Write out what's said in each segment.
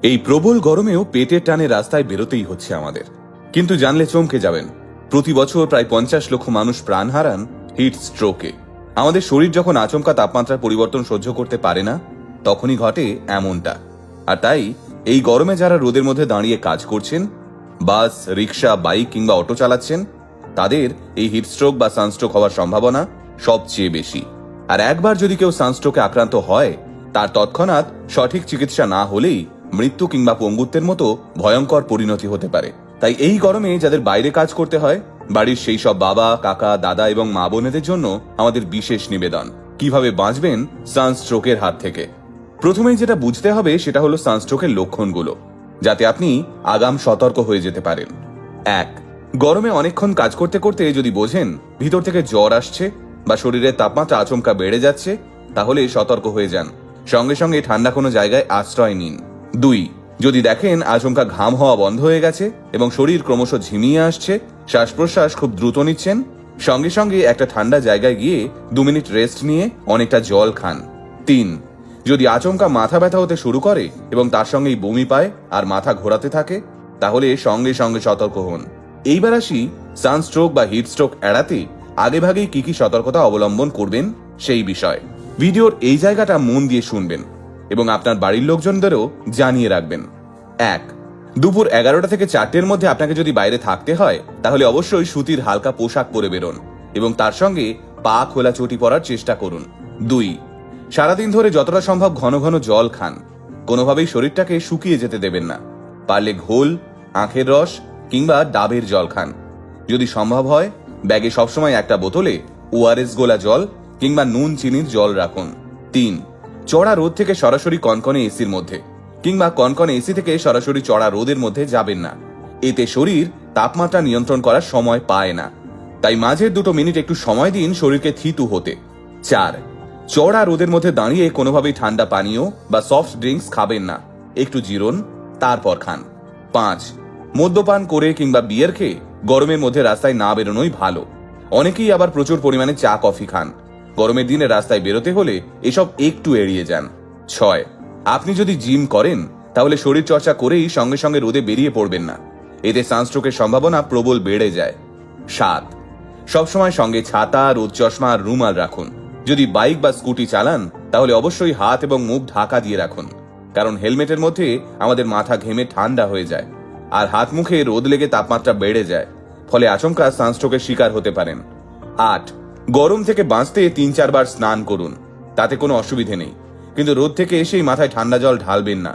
এই প্রবল গরমেও পেটের টানে রাস্তায় বেরোতেই হচ্ছে আমাদের। কিন্তু জানলে চমকে যাবেন, প্রতি বছর প্রায় 50 লক্ষ মানুষ প্রাণ হারান হিট স্ট্রোকে। আমাদের শরীর যখন আচমকা তাপমাত্রার পরিবর্তন সহ্য করতে পারে না, তখনই ঘটে এমনটা। আর তাই এই গরমে যারা রোদের মধ্যে দাঁড়িয়ে কাজ করছেন, বাস, রিক্সা, বাইক কিংবা অটো চালাচ্ছেন, তাদের এই হিটস্ট্রোক বা সানস্ট্রোক হওয়ার সম্ভাবনা সবচেয়ে বেশি। আর একবার যদি কেউ সানস্ট্রোকে আক্রান্ত হয়, তার তৎক্ষণাৎ সঠিক চিকিৎসা না হলেই মৃত্যু কিংবা পঙ্গুত্বের মতো ভয়ঙ্কর পরিণতি হতে পারে। তাই এই গরমে যাদের বাইরে কাজ করতে হয়, বাড়ির সেই সব বাবা, কাকা, দাদা এবং মা বোনেদের জন্য আমাদের বিশেষ নিবেদন, কিভাবে বাঁচবেন সানস্ট্রোকের হাত থেকে। প্রথমেই যেটা বুঝতে হবে সেটা হলো সানস্ট্রোকের লক্ষণগুলো, যাতে আপনি আগাম সতর্ক হয়ে যেতে পারেন। 1. গরমে অনেকক্ষণ কাজ করতে করতে যদি বোঝেন ভিতর থেকে জ্বর আসছে বা শরীরের তাপমাত্রা আচমকা বেড়ে যাচ্ছে, তাহলে সতর্ক হয়ে যান। সঙ্গে সঙ্গে ঠান্ডা কোনো জায়গায় আশ্রয় নিন। 2. যদি দেখেন আচমকা ঘাম হওয়া বন্ধ হয়ে গেছে এবং শরীর ক্রমশ ঝিমিয়ে আসছে, শ্বাস প্রশ্বাস খুব দ্রুত নিচ্ছেন, সঙ্গে সঙ্গে একটা ঠান্ডা জায়গায় গিয়ে 2 মিনিট রেস্ট নিয়ে অনেকটা জল খান। 3. যদি আচমকা মাথা ব্যথা হতে শুরু করে এবং তার সঙ্গেই বমি পায় আর মাথা ঘোরাতে থাকে, তাহলে সঙ্গে সঙ্গে সতর্ক হন। এইবার আসি সানস্ট্রোক বা হিটস্ট্রোক এড়াতে আগেভাগেই কি কি সতর্কতা অবলম্বন করবেন সেই বিষয়। ভিডিওর এই জায়গাটা মন দিয়ে শুনবেন এবং আপনার বাড়ির লোকজনদেরও জানিয়ে রাখবেন। 1. দুপুর 11টা থেকে 4টের মধ্যে আপনাকে যদি বাইরে থাকতে হয়, তাহলে অবশ্যই সুতির হালকা পোশাক পরে বেরোন এবং তার সঙ্গে পা খোলা চটি পরার চেষ্টা করুন। 2. সারাদিন ধরে যতটা সম্ভব ঘন ঘন জল খান। কোনোভাবেই শরীরটাকে শুকিয়ে যেতে দেবেন না। পারলে ঘোল, আখের রস কিংবা ডাবের জল খান। যদি সম্ভব হয় ব্যাগে সবসময় একটা বোতলে ওআরএস গোলা জল কিংবা নুন চিনির জল রাখুন। 3. চড়া রোদ থেকে সরাসরি কনকনে এসির মধ্যে কিংবা কনকনে এসি থেকে সরাসরি চড়া রোদের মধ্যে যাবেন না। এতে শরীর তাপমাত্রা নিয়ন্ত্রণ করার সময় পায় না। তাই মাঝের 2 মিনিট একটু সময় দিন শরীরকে থিতু হতে। 4. চড়া রোদের মধ্যে দাঁড়িয়ে কোনোভাবেই ঠান্ডা পানীয় বা সফট ড্রিঙ্কস খাবেন না। একটু জিরোন, তারপর খান। 5. মদ্যপান করে কিংবা বিয়ার খেয়ে গরমের মধ্যে রাস্তায় না বেরোনোই ভালো। অনেকেই আবার প্রচুর পরিমাণে চা কফি খান। গরমের দিনে রাস্তায় বেরোতে হলে এসব একটু এড়িয়ে যান। 6. আপনি যদি জিম করেন, তাহলে শরীর চর্চা করেই সঙ্গে সঙ্গে রোদে বেরিয়ে পড়বেন না। এতে সানস্ট্রোকের সম্ভাবনা প্রবল বেড়ে যায়। 7. সবসময় সঙ্গে ছাতা, রোদ চশমা আর রুমাল রাখুন। যদি বাইক বা স্কুটি চালান, তাহলে অবশ্যই হাত এবং মুখ ঢাকা দিয়ে রাখুন, কারণ হেলমেটের মধ্যে আমাদের মাথা ঘেমে ঠান্ডা হয়ে যায় আর হাত মুখে রোদ লেগে তাপমাত্রা বেড়ে যায়, ফলে আচমকা সানস্ট্রোকের শিকার হতে পারেন। 8. গরম থেকে বাঁচতে 3-4 বার স্নান করুন, তাতে কোনো অসুবিধে নেই, কিন্তু রোদ থেকে এসেই মাথায় ঠান্ডা জল ঢালবেন না।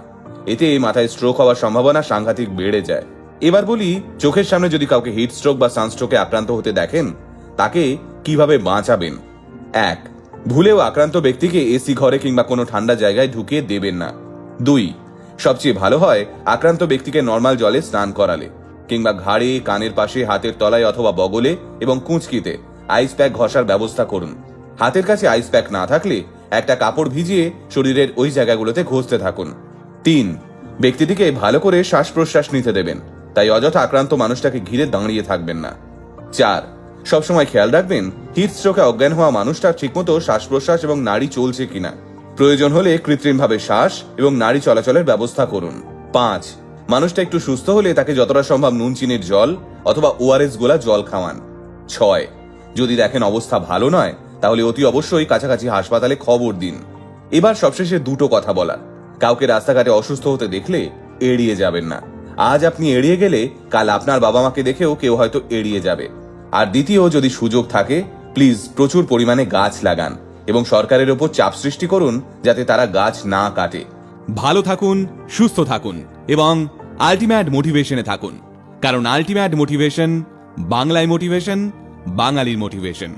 এতে মাথায় স্ট্রোক হওয়ার সম্ভাবনা সাংঘাতিক বেড়ে যায়। এবার বলি, চোখের সামনে যদি কাউকে হিট স্ট্রোক বা সানস্ট্রোকে আক্রান্ত হতে দেখেন, তাকে কিভাবে বাঁচাবেন। 1. ভুলেও আক্রান্ত ব্যক্তিকে এসি ঘরে কিংবা কোনো ঠান্ডা জায়গায় ঢুকিয়ে দেবেন না। 2. সবচেয়ে ভালো হয় আক্রান্ত ব্যক্তিকে নর্মাল জলে স্নান করালে কিংবা ঘাড়ে, কানের পাশে, হাতের তলায় অথবা বগলে এবং কুঁচকিতে আইস প্যাক ঘষার ব্যবস্থা করুন। হাতের কাছে আইস প্যাক না থাকলে একটা কাপড় ভিজিয়ে শরীরের ওই জায়গাগুলোতে ঘষতে থাকুন। 3. ব্যক্তিটিকে ভালো করে শ্বাস প্রশ্বাস নিতে দেবেন, তাই অযথা আক্রান্ত মানুষটাকে ঘিরে দাঁড়িয়ে থাকবেন না। 4. সবসময় খেয়াল রাখবেন হিট স্ট্রোকে অজ্ঞান হওয়া মানুষটা ঠিকমতো শ্বাস প্রশ্বাস এবং নাড়ি চলছে কিনা। প্রয়োজন হলে কৃত্রিমভাবে শ্বাস এবং নাড়ি চলাচলের ব্যবস্থা করুন। 5. মানুষটা একটু সুস্থ হলে তাকে যতটা সম্ভব নুন চিনির জল অথবা ওআরএস গোলা জল খাওয়ান। 6. যদি দেখেন অবস্থা ভালো নয়, তাহলে অতি অবশ্যই কাছাকাছি হাসপাতালে খবর দিন। এবার সবশেষে 2টো কথা বলার। কাউকে রাস্তাঘাটে অসুস্থ হতে দেখলে এড়িয়ে যাবেন না। আজ আপনি এড়িয়ে গেলে কাল আপনার বাবা মাকে দেখেও কেউ হয়তো এড়িয়ে যাবে। আর দ্বিতীয়, যদি সুযোগ থাকে প্লিজ প্রচুর পরিমাণে গাছ লাগান এবং সরকারের ওপর চাপ সৃষ্টি করুন যাতে তারা গাছ না কাটে। ভালো থাকুন, সুস্থ থাকুন এবং আলটিমেট মোটিভেশনে থাকুন, কারণ আলটিমেট মোটিভেশন বাংলায় মোটিভেশন, বাঙালির মোটিভেশন।